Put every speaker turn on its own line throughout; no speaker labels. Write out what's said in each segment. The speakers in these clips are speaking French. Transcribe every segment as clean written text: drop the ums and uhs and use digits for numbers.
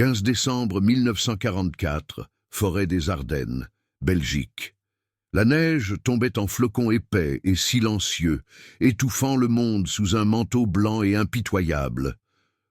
15 décembre 1944, forêt des Ardennes, Belgique. La neige tombait en flocons épais et silencieux, étouffant le monde sous un manteau blanc et impitoyable.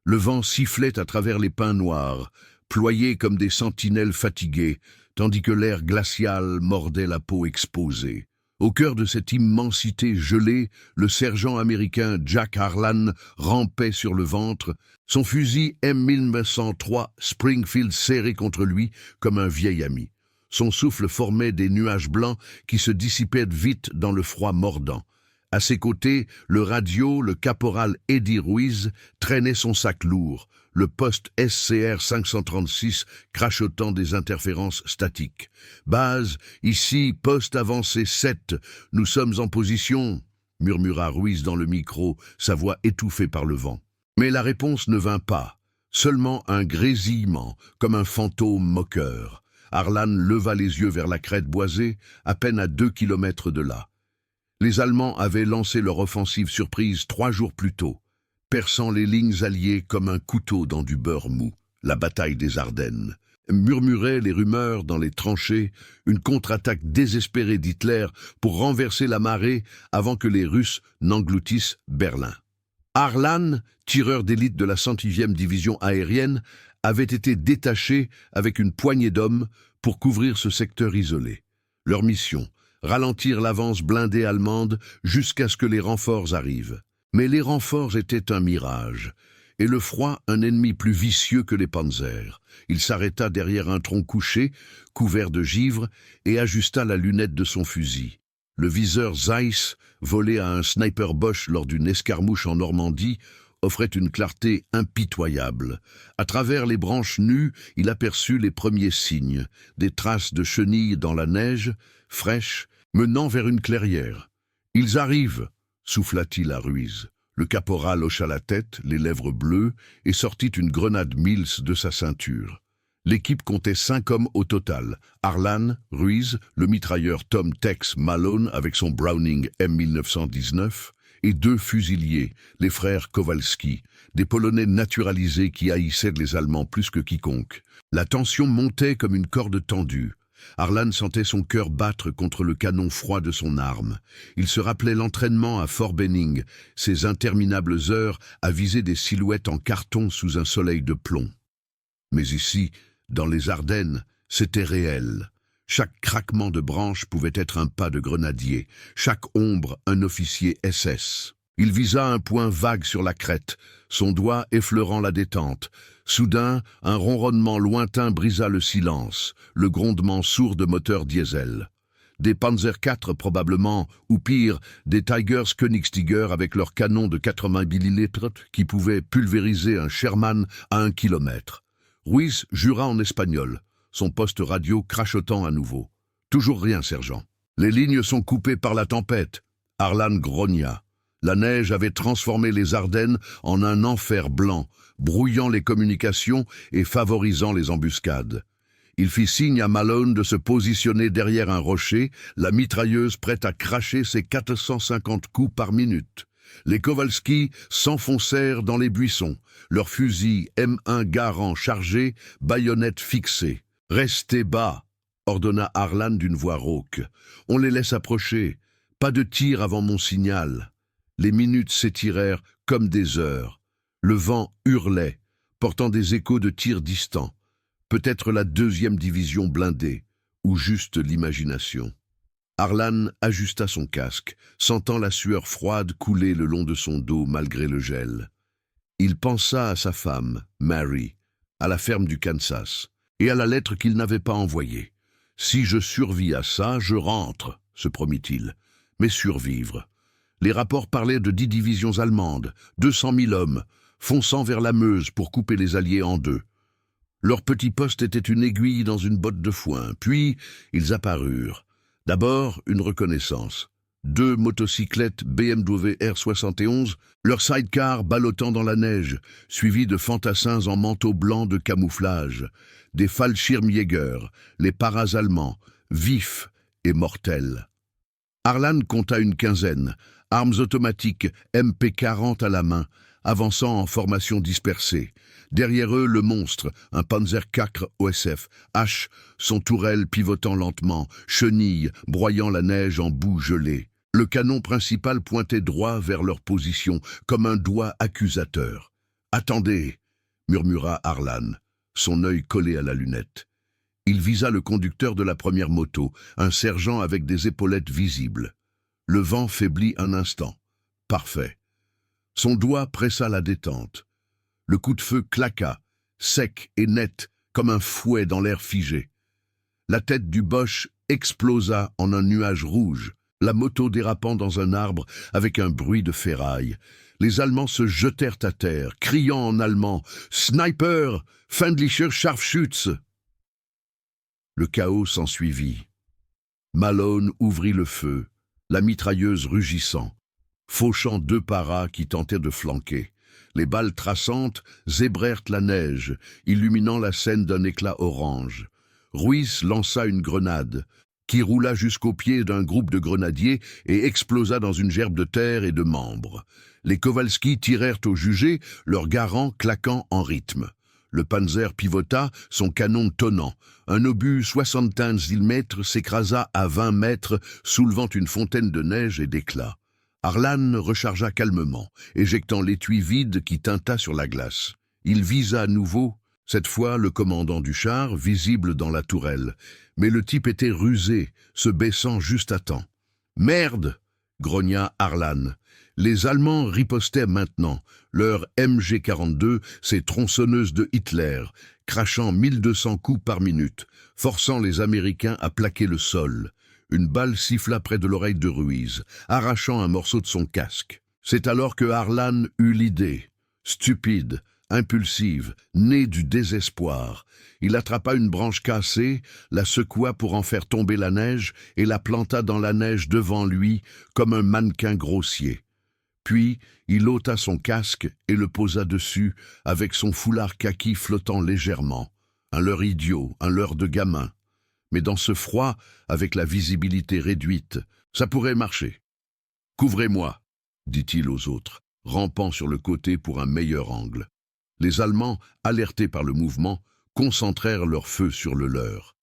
Le vent sifflait à travers les pins noirs, ployés comme des sentinelles fatiguées, tandis que l'air glacial mordait la peau exposée. Au cœur de cette immensité gelée, le sergent américain Jack Harlan rampait sur le ventre, son fusil M1903 Springfield serré contre lui comme un vieil ami. Son souffle formait des nuages blancs qui se dissipaient vite dans le froid mordant. À ses côtés, le radio, le caporal Eddie Ruiz, traînait son sac lourd, le poste SCR 536 crachotant des interférences statiques. « Base, ici, poste avancé 7, nous sommes en position », murmura Ruiz dans le micro, sa voix étouffée par le vent. Mais la réponse ne vint pas, seulement un grésillement, comme un fantôme moqueur. Harlan leva les yeux vers la crête boisée, à peine à 2 kilomètres de là. Les Allemands avaient lancé leur offensive surprise 3 jours plus tôt, perçant les lignes alliées comme un couteau dans du beurre mou. La bataille des Ardennes. Murmuraient les rumeurs dans les tranchées, une contre-attaque désespérée d'Hitler pour renverser la marée avant que les Russes n'engloutissent Berlin. Harlan, tireur d'élite de la 106e division aérienne, avait été détaché avec une poignée d'hommes pour couvrir ce secteur isolé. Leur mission, ralentir l'avance blindée allemande jusqu'à ce que les renforts arrivent. Mais les renforts étaient un mirage, et le froid un ennemi plus vicieux que les panzers. Il s'arrêta derrière un tronc couché, couvert de givre, et ajusta la lunette de son fusil. Le viseur Zeiss, volé à un sniper Bosch lors d'une escarmouche en Normandie, offrait une clarté impitoyable. À travers les branches nues, il aperçut les premiers signes, des traces de chenilles dans la neige, fraîches, menant vers une clairière. « Ils arrivent !» souffla-t-il à Ruiz. Le caporal hocha la tête, les lèvres bleues, et sortit une grenade Mills de sa ceinture. L'équipe comptait 5 hommes au total. Harlan, Ruiz, le mitrailleur Tom Tex Malone avec son Browning M1919, et 2 fusiliers, les frères Kowalski, des Polonais naturalisés qui haïssaient les Allemands plus que quiconque. La tension montait comme une corde tendue. Harlan sentait son cœur battre contre le canon froid de son arme. Il se rappelait l'entraînement à Fort Benning, ces interminables heures à viser des silhouettes en carton sous un soleil de plomb. Mais ici, dans les Ardennes, c'était réel. Chaque craquement de branche pouvait être un pas de grenadier, chaque ombre un officier SS. Il visa un point vague sur la crête, son doigt effleurant la détente. Soudain, un ronronnement lointain brisa le silence, le grondement sourd de moteurs diesel. Des Panzer IV probablement, ou pire, des Tigers Königstiger avec leurs canons de 80 mm qui pouvaient pulvériser un Sherman à 1 kilomètre. Ruiz jura en espagnol, son poste radio crachotant à nouveau. « Toujours rien, sergent. Les lignes sont coupées par la tempête. » Harlan grogna. La neige avait transformé les Ardennes en un enfer blanc, brouillant les communications et favorisant les embuscades. Il fit signe à Malone de se positionner derrière un rocher, la mitrailleuse prête à cracher ses 450 coups par minute. Les Kowalski s'enfoncèrent dans les buissons, leurs fusils M1 Garand chargés, baïonnettes fixées. « Restez bas !» ordonna Harlan d'une voix rauque. « On les laisse approcher. Pas de tir avant mon signal. » Les minutes s'étirèrent comme des heures. Le vent hurlait, portant des échos de tirs distants. Peut-être la 2e division blindée, ou juste l'imagination. Harlan ajusta son casque, sentant la sueur froide couler le long de son dos malgré le gel. Il pensa à sa femme, Mary, à la ferme du Kansas, et à la lettre qu'il n'avait pas envoyée. « Si je survis à ça, je rentre », se promit-il. Mais survivre. Les rapports parlaient de 10 divisions allemandes, 200 000 hommes, fonçant vers la Meuse pour couper les Alliés en deux. Leur petit poste était une aiguille dans une botte de foin, puis ils apparurent. D'abord, une reconnaissance. 2 motocyclettes BMW R71, leur sidecar ballottant dans la neige, suivis de fantassins en manteau blanc de camouflage, des Fallschirmjäger, les paras allemands, vifs et mortels. Harlan compta une quinzaine, armes automatiques MP40 à la main, avançant en formation dispersée. Derrière eux, le monstre, un Panzer IV OSF, H, son tourelle pivotant lentement, chenille, broyant la neige en boue gelée. Le canon principal pointait droit vers leur position, comme un doigt accusateur. « Attendez !» murmura Harlan, son œil collé à la lunette. Il visa le conducteur de la première moto, un sergent avec des épaulettes visibles. Le vent faiblit un instant. Parfait. Son doigt pressa la détente. Le coup de feu claqua, sec et net, comme un fouet dans l'air figé. La tête du Boche explosa en un nuage rouge, la moto dérapant dans un arbre avec un bruit de ferraille. Les Allemands se jetèrent à terre, criant en allemand « Sniper! Feindlicher Scharfschütze !» Le chaos s'ensuivit. Malone ouvrit le feu, la mitrailleuse rugissant, fauchant deux paras qui tentaient de flanquer. Les balles traçantes zébrèrent la neige, illuminant la scène d'un éclat orange. Ruiz lança une grenade, qui roula jusqu'au pied d'un groupe de grenadiers et explosa dans une gerbe de terre et de membres. Les Kowalski tirèrent au jugé, leurs garants claquant en rythme. Le Panzer pivota, son canon tonnant. Un obus 75 mm s'écrasa à 20 mètres, soulevant une fontaine de neige et d'éclats. Harlan rechargea calmement, éjectant l'étui vide qui tinta sur la glace. Il visa à nouveau, cette fois le commandant du char, visible dans la tourelle. Mais le type était rusé, se baissant juste à temps. « Merde !» grogna Harlan. Les Allemands ripostaient maintenant, leur MG-42, ces tronçonneuses de Hitler, crachant 1200 coups par minute, forçant les Américains à plaquer le sol. Une balle siffla près de l'oreille de Ruiz, arrachant un morceau de son casque. C'est alors que Harlan eut l'idée. Stupide, impulsive, née du désespoir. Il attrapa une branche cassée, la secoua pour en faire tomber la neige et la planta dans la neige devant lui comme un mannequin grossier. Puis, il ôta son casque et le posa dessus avec son foulard kaki flottant légèrement. Un leurre idiot, un leurre de gamin. Mais dans ce froid, avec la visibilité réduite, ça pourrait marcher. « Couvrez-moi », dit-il aux autres, rampant sur le côté pour un meilleur angle. Les Allemands, alertés par le mouvement, concentrèrent leur feu sur le leur.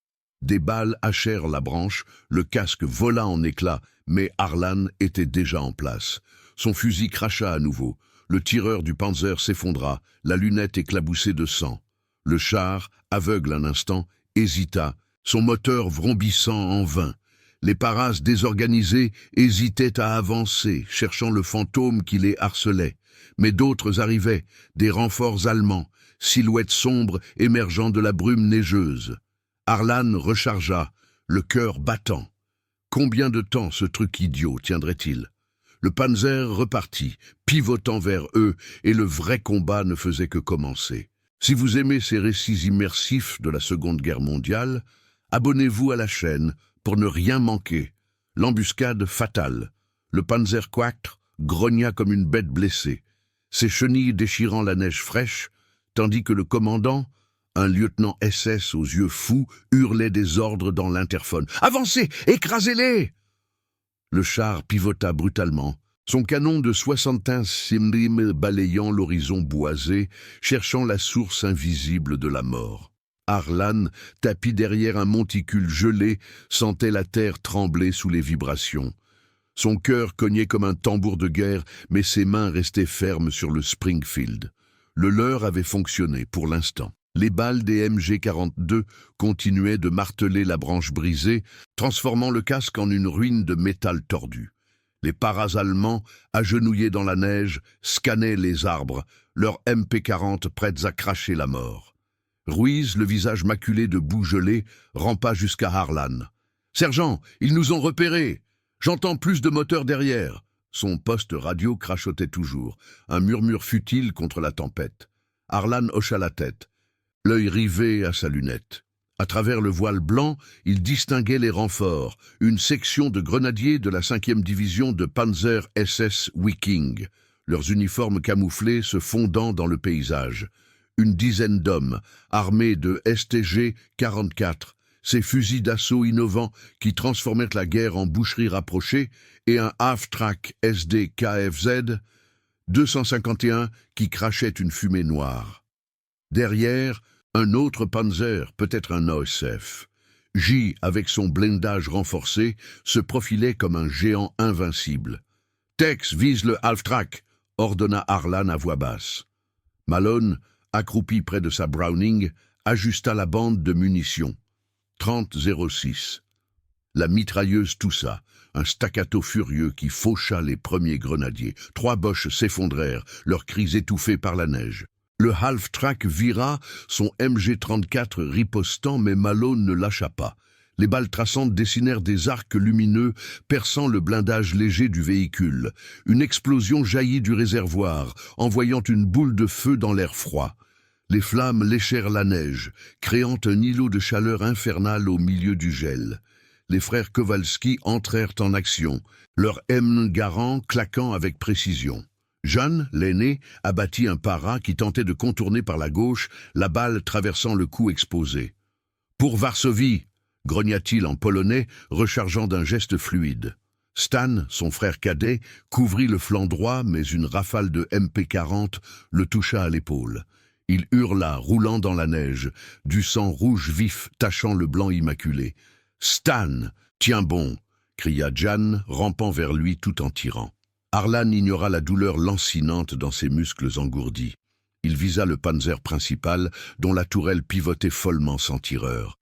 Des balles hachèrent la branche, le casque vola en éclats, mais Harlan était déjà en place. Son fusil cracha à nouveau. Le tireur du Panzer s'effondra, la lunette éclaboussée de sang. Le char, aveugle un instant, hésita, son moteur vrombissant en vain. Les paras désorganisés hésitaient à avancer, cherchant le fantôme qui les harcelait. Mais d'autres arrivaient, des renforts allemands, silhouettes sombres émergeant de la brume neigeuse. Harlan rechargea, le cœur battant. Combien de temps ce truc idiot tiendrait-il ? Le Panzer repartit, pivotant vers eux, et le vrai combat ne faisait que commencer. Si vous aimez ces récits immersifs de la Seconde Guerre mondiale, abonnez-vous à la chaîne pour ne rien manquer. L'embuscade fatale. Le Panzer IV grogna comme une bête blessée, ses chenilles déchirant la neige fraîche, tandis que le commandant, un lieutenant SS aux yeux fous, hurlait des ordres dans l'interphone. « Avancez! Écrasez-les » Le char pivota brutalement, son canon de 75 mm balayant l'horizon boisé, cherchant la source invisible de la mort. Harlan, tapi derrière un monticule gelé, sentait la terre trembler sous les vibrations. Son cœur cognait comme un tambour de guerre, mais ses mains restaient fermes sur le Springfield. Le leur avait fonctionné pour l'instant. Les balles des MG-42 continuaient de marteler la branche brisée, transformant le casque en une ruine de métal tordu. Les paras allemands, agenouillés dans la neige, scannaient les arbres, leurs MP-40 prêtes à cracher la mort. Ruiz, le visage maculé de boue gelée, rampa jusqu'à Harlan. « Sergent, ils nous ont repérés. J'entends plus de moteurs derrière. » Son poste radio crachotait toujours, un murmure futile contre la tempête. Harlan hocha la tête, l'œil rivé à sa lunette. À travers le voile blanc, il distinguait les renforts, une section de grenadiers de la 5e division de Panzer SS Viking, leurs uniformes camouflés se fondant dans le paysage. Une dizaine d'hommes, armés de STG-44, ces fusils d'assaut innovants qui transformèrent la guerre en boucherie rapprochée, et un half-track SD KFZ, 251 qui crachait une fumée noire. Derrière, un autre Panzer, peut-être un OSF. J, avec son blindage renforcé, se profilait comme un géant invincible. « Tex vise le half-track », ordonna Harlan à voix basse. Malone, accroupi près de sa Browning, ajusta la bande de munitions. 30-06. La mitrailleuse toussa, un staccato furieux qui faucha les premiers grenadiers. 3 Boches s'effondrèrent, leurs cris étouffés par la neige. Le half-track vira, son MG-34 ripostant, mais Malone ne lâcha pas. Les balles traçantes dessinèrent des arcs lumineux, perçant le blindage léger du véhicule. Une explosion jaillit du réservoir, envoyant une boule de feu dans l'air froid. Les flammes léchèrent la neige, créant un îlot de chaleur infernale au milieu du gel. Les frères Kowalski entrèrent en action, leur M Garand claquant avec précision. Jeanne, l'aîné, abattit un para qui tentait de contourner par la gauche, la balle traversant le cou exposé. « Pour Varsovie !» grogna-t-il en polonais, rechargeant d'un geste fluide. Stan, son frère cadet, couvrit le flanc droit, mais une rafale de MP40 le toucha à l'épaule. Il hurla, roulant dans la neige, du sang rouge vif tachant le blanc immaculé. « Stan, tiens bon !» cria Jan, rampant vers lui tout en tirant. Harlan ignora la douleur lancinante dans ses muscles engourdis. Il visa le Panzer principal, dont la tourelle pivotait follement sans tireur.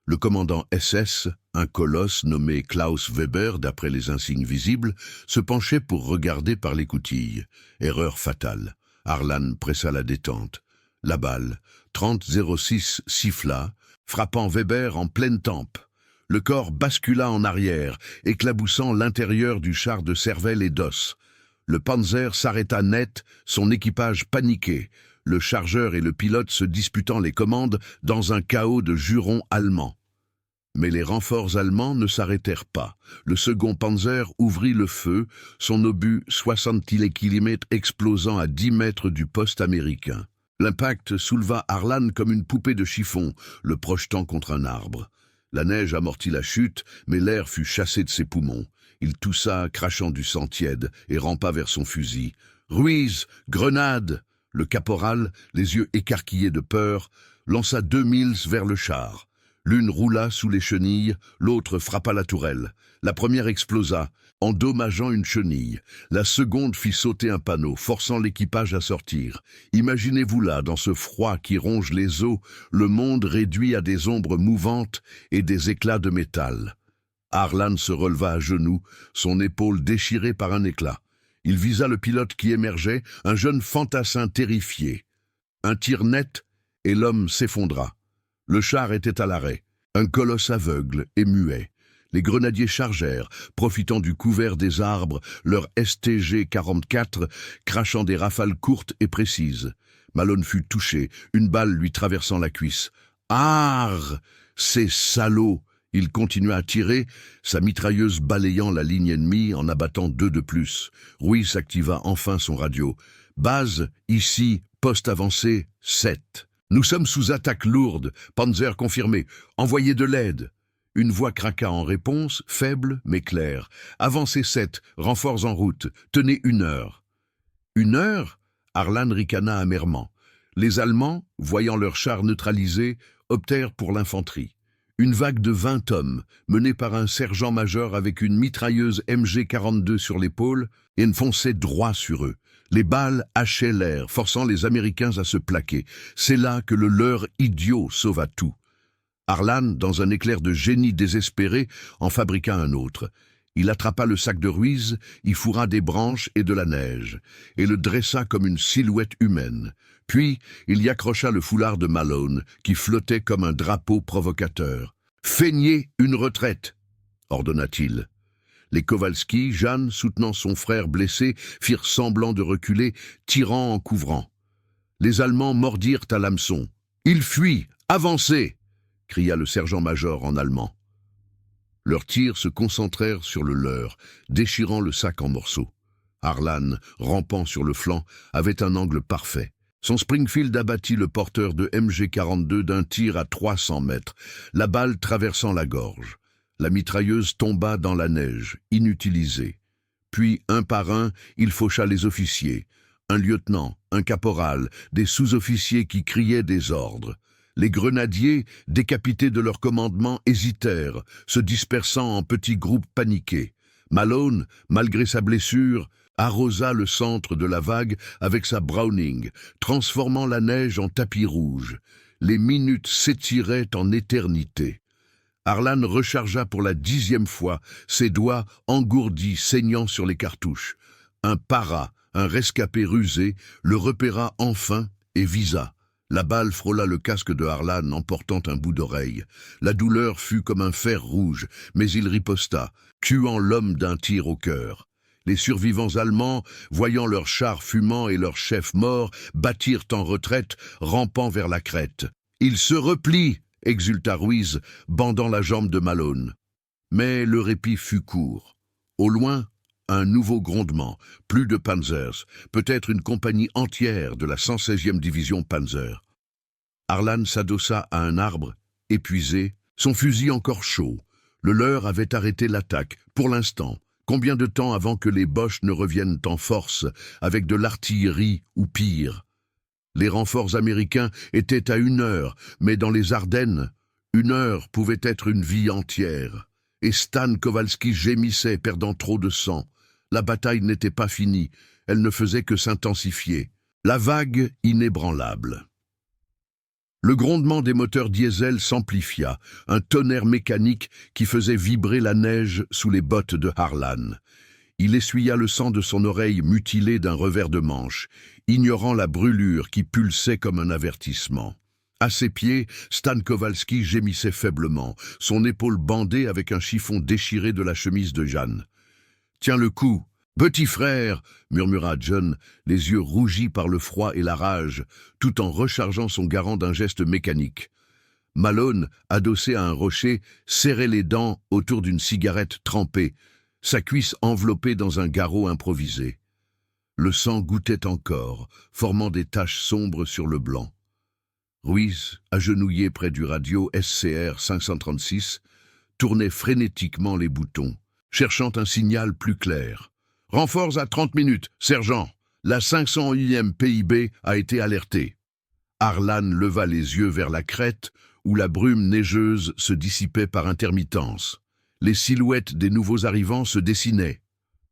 Le commandant SS, un colosse nommé Klaus Weber d'après les insignes visibles, se penchait pour regarder par l'écoutille. Erreur fatale. Harlan pressa la détente. La balle, 30-06, siffla, frappant Weber en pleine tempe. Le corps bascula en arrière, éclaboussant l'intérieur du char de cervelle et d'os. Le Panzer s'arrêta net, son équipage paniqué, le chargeur et le pilote se disputant les commandes dans un chaos de jurons allemands. Mais les renforts allemands ne s'arrêtèrent pas. Le second Panzer ouvrit le feu, son obus 60 km explosant à 10 mètres du poste américain. L'impact souleva Harlan comme une poupée de chiffon, le projetant contre un arbre. La neige amortit la chute, mais l'air fut chassé de ses poumons. Il toussa, crachant du sang tiède, et rampa vers son fusil. « Ruiz, grenade !» Le caporal, les yeux écarquillés de peur, lança 2 Mills vers le char. L'une roula sous les chenilles, l'autre frappa la tourelle. La première explosa, endommageant une chenille. La seconde fit sauter un panneau, forçant l'équipage à sortir. Imaginez-vous là, dans ce froid qui ronge les os, le monde réduit à des ombres mouvantes et des éclats de métal. Harlan se releva à genoux, son épaule déchirée par un éclat. Il visa le pilote qui émergeait, un jeune fantassin terrifié. Un tir net, et l'homme s'effondra. Le char était à l'arrêt, un colosse aveugle et muet. Les grenadiers chargèrent, profitant du couvert des arbres, leur STG-44, crachant des rafales courtes et précises. Malone fut touché, une balle lui traversant la cuisse. « Arrrr ! Ces salauds !» Il continua à tirer, sa mitrailleuse balayant la ligne ennemie en abattant 2 de plus. Ruiz activa enfin son radio. « Base, ici, poste avancé, 7. Nous sommes sous attaque lourde. Panzer confirmé. Envoyez de l'aide. » Une voix craqua en réponse, faible mais claire. « Avancez 7, renforts en route. Tenez 1 heure. » 1 heure ? Harlan ricana amèrement. Les Allemands, voyant leurs chars neutralisés, optèrent pour l'infanterie. Une vague de 20 hommes, menée par un sergent-major avec une mitrailleuse MG-42 sur l'épaule, enfonçait droit sur eux. Les balles hachaient l'air, forçant les Américains à se plaquer. C'est là que le leurre idiot sauva tout. Harlan, dans un éclair de génie désespéré, en fabriqua un autre. Il attrapa le sac de Ruiz, y fourra des branches et de la neige, et le dressa comme une silhouette humaine. Puis, il y accrocha le foulard de Malone, qui flottait comme un drapeau provocateur. « Feignez une retraite !» ordonna-t-il. Les Kowalski, Jeanne, soutenant son frère blessé, firent semblant de reculer, tirant en couvrant. Les Allemands mordirent à l'hameçon. « Ils fuient! Avancez !» cria le sergent-major en allemand. Leurs tirs se concentrèrent sur le leur, déchirant le sac en morceaux. Harlan, rampant sur le flanc, avait un angle parfait. Son Springfield abattit le porteur de MG-42 d'un tir à 300 mètres, la balle traversant la gorge. La mitrailleuse tomba dans la neige, inutilisée. Puis, un par un, il faucha les officiers. Un lieutenant, un caporal, des sous-officiers qui criaient des ordres. Les grenadiers, décapités de leur commandement, hésitèrent, se dispersant en petits groupes paniqués. Malone, malgré sa blessure, arrosa le centre de la vague avec sa Browning, transformant la neige en tapis rouge. Les minutes s'étiraient en éternité. Harlan rechargea pour la 10e fois, ses doigts engourdis saignant sur les cartouches. Un para, un rescapé rusé, le repéra enfin et visa. La balle frôla le casque de Harlan, emportant un bout d'oreille. La douleur fut comme un fer rouge, mais il riposta, tuant l'homme d'un tir au cœur. Les survivants allemands, voyant leurs chars fumants et leurs chefs morts, battirent en retraite, rampant vers la crête. « Ils se replient !» exulta Ruiz, bandant la jambe de Malone. Mais le répit fut court. Au loin, un nouveau grondement, plus de Panzers, peut-être une compagnie entière de la 116e division Panzer. Harlan s'adossa à un arbre, épuisé, son fusil encore chaud. Le leur avait arrêté l'attaque, pour l'instant. Combien de temps avant que les Boches ne reviennent en force, avec de l'artillerie ou pire? Les renforts américains étaient à 1 heure, mais dans les Ardennes, 1 heure pouvait être une vie entière. Et Stan Kowalski gémissait, perdant trop de sang. La bataille n'était pas finie, elle ne faisait que s'intensifier. La vague inébranlable. Le grondement des moteurs diesel s'amplifia, un tonnerre mécanique qui faisait vibrer la neige sous les bottes de Harlan. Il essuya le sang de son oreille mutilée d'un revers de manche, ignorant la brûlure qui pulsait comme un avertissement. À ses pieds, Stan Kowalski gémissait faiblement, son épaule bandée avec un chiffon déchiré de la chemise de Jeanne. « Tiens le coup, petit frère !» murmura John, les yeux rougis par le froid et la rage, tout en rechargeant son garand d'un geste mécanique. Malone, adossé à un rocher, serrait les dents autour d'une cigarette trempée, sa cuisse enveloppée dans un garrot improvisé. Le sang gouttait encore, formant des taches sombres sur le blanc. Ruiz, agenouillé près du radio SCR 536, tournait frénétiquement les boutons, cherchant un signal plus clair. « Renforts à 30 minutes, sergent. La 501e PIB a été alertée. » Harlan leva les yeux vers la crête, où la brume neigeuse se dissipait par intermittence. Les silhouettes des nouveaux arrivants se dessinaient.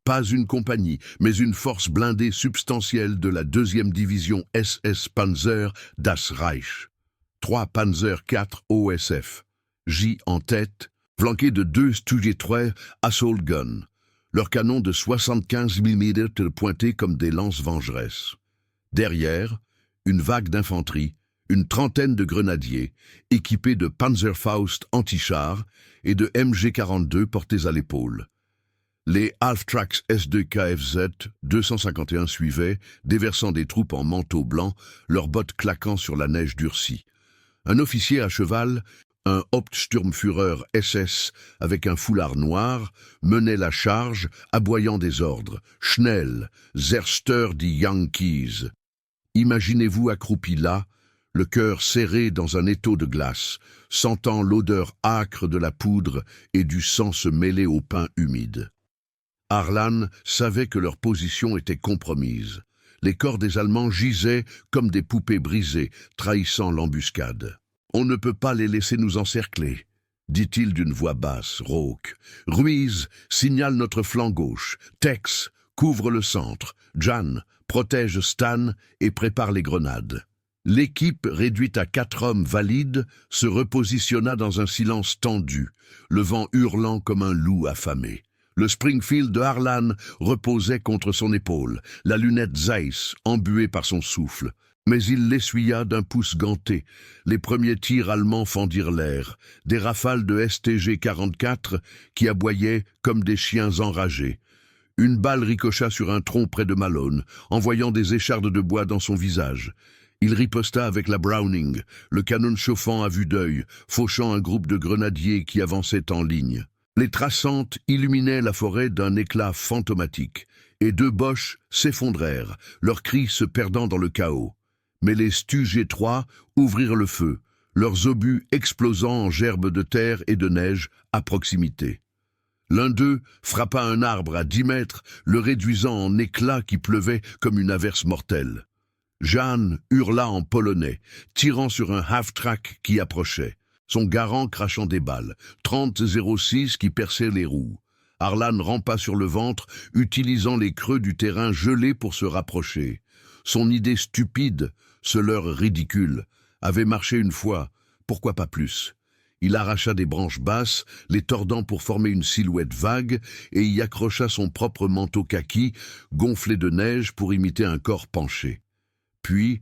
Pas une compagnie, mais une force blindée substantielle de la 2e division SS Panzer das Reich. 3 Panzer IV OSF. J en tête, flanqués de 2 Stug-3 Assault Guns. Leurs canons de 75 mm pointés comme des lances vengeresses. Derrière, une vague d'infanterie, une trentaine de grenadiers, équipés de Panzerfaust anti-chars et de MG-42 portés à l'épaule. Les Half-Tracks S2KFZ 251 suivaient, déversant des troupes en manteau blanc, leurs bottes claquant sur la neige durcie. Un officier à cheval, un Hauptsturmführer SS avec un foulard noir, menait la charge, aboyant des ordres. « Schnell, Zerster die Yankees !» Imaginez-vous accroupi là, le cœur serré dans un étau de glace, sentant l'odeur âcre de la poudre et du sang se mêler au pain humide. Harlan savait que leur position était compromise. Les corps des Allemands gisaient comme des poupées brisées, trahissant l'embuscade. « On ne peut pas les laisser nous encercler », dit-il d'une voix basse, rauque. « Ruiz, signale notre flanc gauche. Tex, couvre le centre. Jan, protège Stan et prépare les grenades. » L'équipe, réduite à 4 hommes valides, se repositionna dans un silence tendu, le vent hurlant comme un loup affamé. Le Springfield de Harlan reposait contre son épaule, la lunette Zeiss embuée par son souffle. Mais il l'essuya d'un pouce ganté. Les premiers tirs allemands fendirent l'air, des rafales de STG-44 qui aboyaient comme des chiens enragés. Une balle ricocha sur un tronc près de Malone, envoyant des échardes de bois dans son visage. Il riposta avec la Browning, le canon chauffant à vue d'œil, fauchant un groupe de grenadiers qui avançaient en ligne. Les traçantes illuminaient la forêt d'un éclat fantomatique, et 2 Boches s'effondrèrent, leurs cris se perdant dans le chaos. Mais les Stug-3 ouvrirent le feu, leurs obus explosant en gerbes de terre et de neige à proximité. L'un d'eux frappa un arbre à 10 mètres, le réduisant en éclats qui pleuvaient comme une averse mortelle. Jeanne hurla en polonais, tirant sur un half-track qui approchait, son garant crachant des balles, 30-06 qui perçaient les roues. Harlan rampa sur le ventre, utilisant les creux du terrain gelé pour se rapprocher. Son idée stupide, ce leurre ridicule, avait marché une fois, pourquoi pas plus? Il arracha des branches basses, les tordant pour former une silhouette vague, et y accrocha son propre manteau kaki, gonflé de neige pour imiter un corps penché. Puis,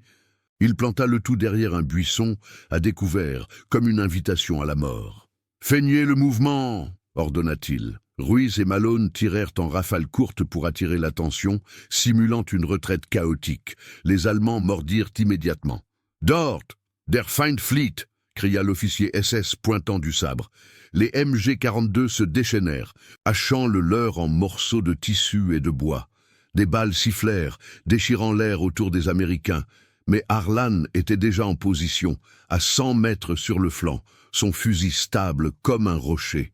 il planta le tout derrière un buisson, à découvert, comme une invitation à la mort. « Feignez le mouvement !» ordonna-t-il. Ruiz et Malone tirèrent en rafale courte pour attirer l'attention, simulant une retraite chaotique. Les Allemands mordirent immédiatement. « Dort! Der Feindfleet !» cria l'officier SS pointant du sabre. Les MG-42 se déchaînèrent, hachant le leur en morceaux de tissu et de bois. Des balles sifflèrent, déchirant l'air autour des Américains. Mais Harlan était déjà en position, à 100 mètres sur le flanc, son fusil stable comme un rocher.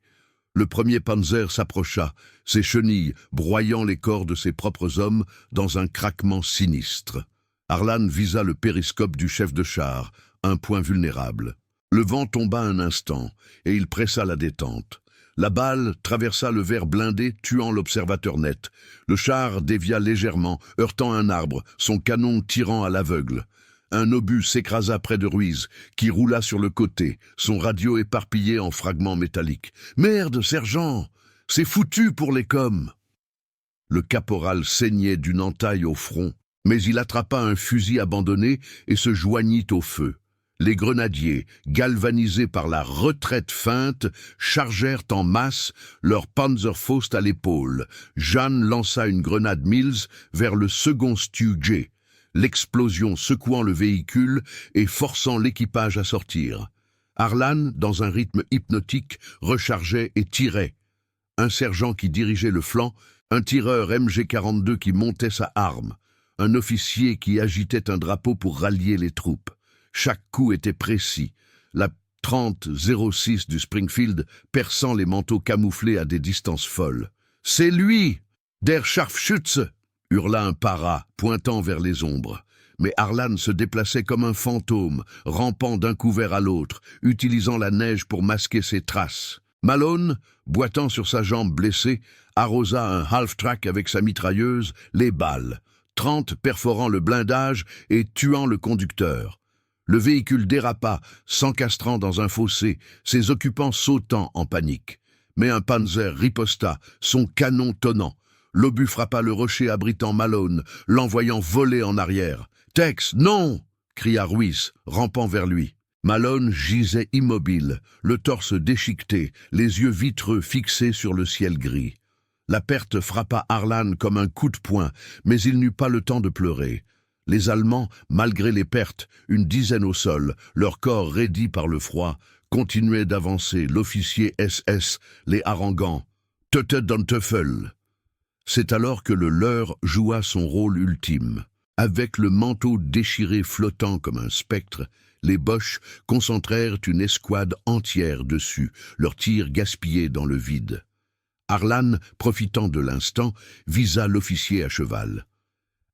Le premier Panzer s'approcha, ses chenilles broyant les corps de ses propres hommes dans un craquement sinistre. Harlan visa le périscope du chef de char, un point vulnérable. Le vent tomba un instant, et il pressa la détente. La balle traversa le verre blindé, tuant l'observateur net. Le char dévia légèrement, heurtant un arbre, son canon tirant à l'aveugle. Un obus s'écrasa près de Ruiz, qui roula sur le côté, son radio éparpillé en fragments métalliques. « Merde, sergent! C'est foutu pour les coms !» Le caporal saignait d'une entaille au front, mais il attrapa un fusil abandonné et se joignit au feu. Les grenadiers, galvanisés par la retraite feinte, chargèrent en masse, leur Panzerfaust à l'épaule. Jeanne lança une grenade Mills vers le second Stu-J, l'explosion secouant le véhicule et forçant l'équipage à sortir. Harlan, dans un rythme hypnotique, rechargeait et tirait. Un sergent qui dirigeait le flanc, un tireur MG-42 qui montait sa arme, un officier qui agitait un drapeau pour rallier les troupes. Chaque coup était précis, la 30-06 du Springfield perçant les manteaux camouflés à des distances folles. « C'est lui, der Scharfschütze !» hurla un para, pointant vers les ombres. Mais Harlan se déplaçait comme un fantôme, rampant d'un couvert à l'autre, utilisant la neige pour masquer ses traces. Malone, boitant sur sa jambe blessée, arrosa un half-track avec sa mitrailleuse, les balles, 30 perforant le blindage et tuant le conducteur. Le véhicule dérapa, s'encastrant dans un fossé, ses occupants sautant en panique. Mais un Panzer riposta, son canon tonnant. L'obus frappa le rocher abritant Malone, l'envoyant voler en arrière. « Tex, non !» cria Ruiz, rampant vers lui. Malone gisait immobile, le torse déchiqueté, les yeux vitreux fixés sur le ciel gris. La perte frappa Harlan comme un coup de poing, mais il n'eut pas le temps de pleurer. Les Allemands, malgré les pertes, une dizaine au sol, leur corps raidis par le froid, continuaient d'avancer, l'officier SS les haranguant. « Tete dans Teufel !» C'est alors que le leur joua son rôle ultime. Avec le manteau déchiré flottant comme un spectre, les Boches concentrèrent une escouade entière dessus, leurs tirs gaspillés dans le vide. Harlan, profitant de l'instant, visa l'officier à cheval.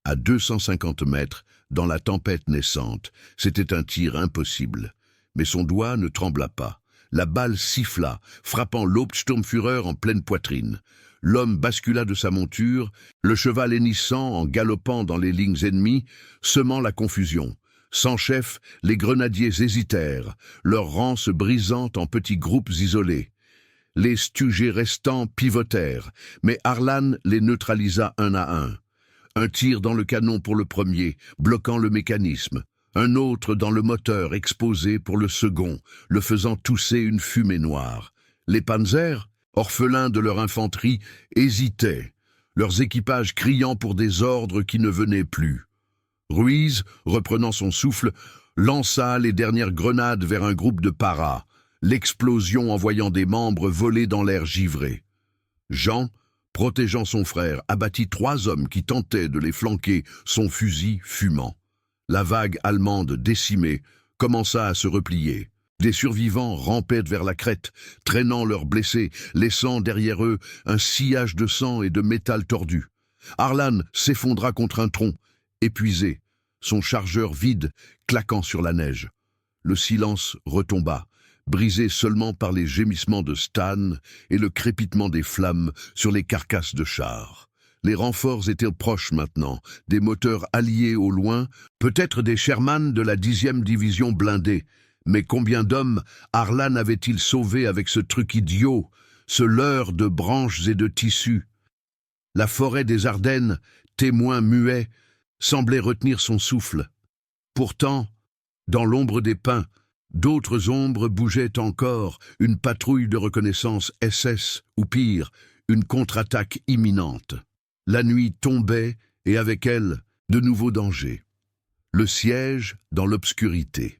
À 250 mètres, dans la tempête naissante, c'était un tir impossible. Mais son doigt ne trembla pas. La balle siffla, frappant l'Hauptsturmführer en pleine poitrine. L'homme bascula de sa monture, le cheval hennissant en galopant dans les lignes ennemies, semant la confusion. Sans chef, les grenadiers hésitèrent, leurs rangs se brisant en petits groupes isolés. Les Stugés restants pivotèrent, mais Harlan les neutralisa un à un. Un tir dans le canon pour le premier, bloquant le mécanisme. Un autre dans le moteur exposé pour le second, le faisant tousser une fumée noire. Les Panzers, orphelins de leur infanterie, hésitaient, leurs équipages criant pour des ordres qui ne venaient plus. Ruiz, reprenant son souffle, lança les dernières grenades vers un groupe de paras, l'explosion envoyant des membres voler dans l'air givré. Jean, protégeant son frère, abattit 3 hommes qui tentaient de les flanquer, son fusil fumant. La vague allemande décimée commença à se replier. Des survivants rampaient vers la crête, traînant leurs blessés, laissant derrière eux un sillage de sang et de métal tordu. Arlan s'effondra contre un tronc, épuisé, son chargeur vide, claquant sur la neige. Le silence retomba, brisé seulement par les gémissements de Stan et le crépitement des flammes sur les carcasses de chars. Les renforts étaient proches maintenant, des moteurs alliés au loin, peut-être des Sherman de la 10e division blindée. Mais combien d'hommes Arlan avait-il sauvé avec ce truc idiot, ce leurre de branches et de tissus? La forêt des Ardennes, témoin muet, semblait retenir son souffle. Pourtant, dans l'ombre des pins, d'autres ombres bougeaient encore, une patrouille de reconnaissance SS, ou pire, une contre-attaque imminente. La nuit tombait, et avec elle, de nouveaux dangers. Le siège dans l'obscurité.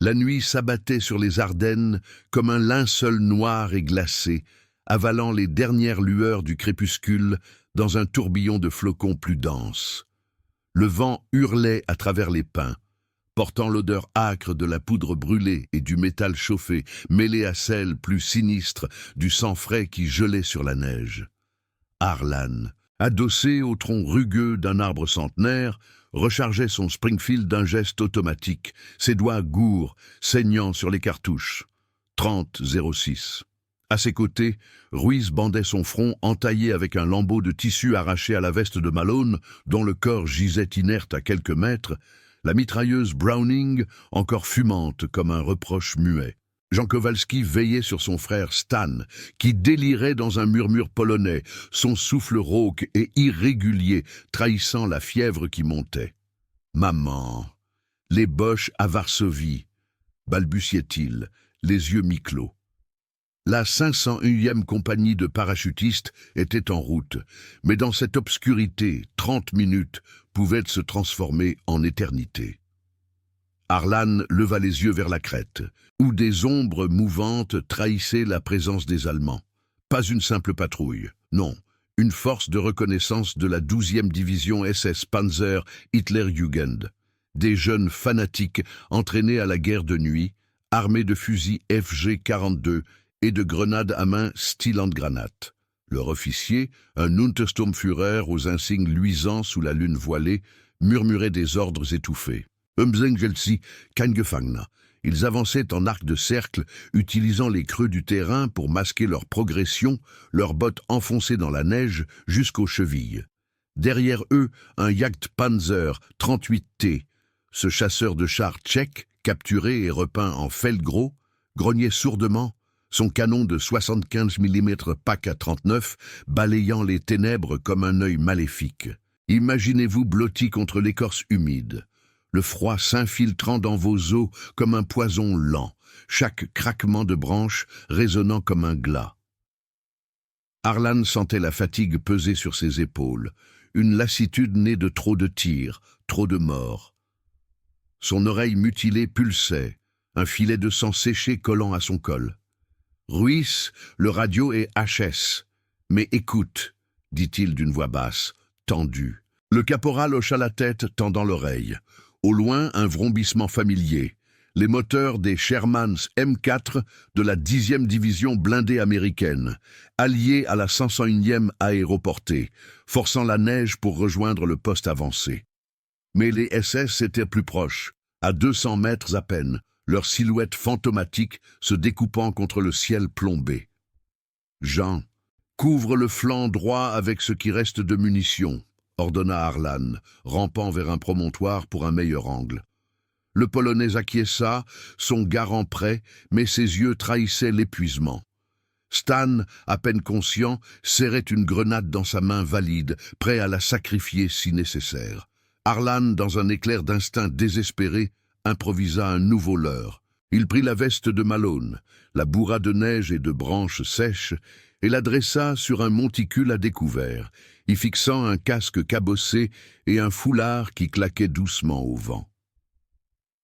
La nuit s'abattait sur les Ardennes comme un linceul noir et glacé, avalant les dernières lueurs du crépuscule dans un tourbillon de flocons plus dense. Le vent hurlait à travers les pins, portant l'odeur âcre de la poudre brûlée et du métal chauffé, mêlée à celle plus sinistre du sang frais qui gelait sur la neige. Arlan, adossé au tronc rugueux d'un arbre centenaire, rechargeait son Springfield d'un geste automatique, ses doigts gourds, saignant sur les cartouches. 30-06. À ses côtés, Ruiz bandait son front entaillé avec un lambeau de tissu arraché à la veste de Malone, dont le corps gisait inerte à quelques mètres, la mitrailleuse Browning encore fumante comme un reproche muet. Jean Kowalski veillait sur son frère Stan, qui délirait dans un murmure polonais, son souffle rauque et irrégulier, trahissant la fièvre qui montait. « Maman, les Boches à Varsovie », balbutiait-il, les yeux mi-clos. La 501e compagnie de parachutistes était en route, mais dans cette obscurité, 30 minutes pouvaient se transformer en éternité. Arlan leva les yeux vers la crête, où des ombres mouvantes trahissaient la présence des Allemands. Pas une simple patrouille, non, une force de reconnaissance de la 12e division SS Panzer Hitlerjugend. Des jeunes fanatiques entraînés à la guerre de nuit, armés de fusils FG-42 et de grenades à main Steel-Handgranate. Leur officier, un Untersturmführer aux insignes luisants sous la lune voilée, murmurait des ordres étouffés. Umsengelsi, kein Gefangener. Ils avançaient en arc de cercle, utilisant les creux du terrain pour masquer leur progression, leurs bottes enfoncées dans la neige jusqu'aux chevilles. Derrière eux, un Jagdpanzer 38T. Ce chasseur de chars tchèque, capturé et repeint en felgros, grognait sourdement, son canon de 75 mm PAC à 39 balayant les ténèbres comme un œil maléfique. Imaginez-vous blotti contre l'écorce humide, le froid s'infiltrant dans vos os comme un poison lent, chaque craquement de branche résonnant comme un glas. Arlan sentait la fatigue peser sur ses épaules, une lassitude née de trop de tirs, trop de morts. Son oreille mutilée pulsait, un filet de sang séché collant à son col. « Ruiz, le radio est HS. Mais écoute, dit-il d'une voix basse, tendue. » Le caporal hocha la tête, tendant l'oreille. Au loin, un vrombissement familier. Les moteurs des Shermans M4 de la 10e division blindée américaine, alliés à la 501e aéroportée, forçant la neige pour rejoindre le poste avancé. Mais les SS étaient plus proches, à 200 mètres à peine, leur silhouette fantomatique se découpant contre le ciel plombé. « Jean, couvre le flanc droit avec ce qui reste de munitions, » ordonna Arlan, rampant vers un promontoire pour un meilleur angle. Le Polonais acquiesça, son garant prêt, mais ses yeux trahissaient l'épuisement. Stan, à peine conscient, serrait une grenade dans sa main valide, prêt à la sacrifier si nécessaire. Arlan, dans un éclair d'instinct désespéré, improvisa un nouveau leurre. Il prit la veste de Malone, la bourra de neige et de branches sèches, et la dressa sur un monticule à découvert, y fixant un casque cabossé et un foulard qui claquait doucement au vent.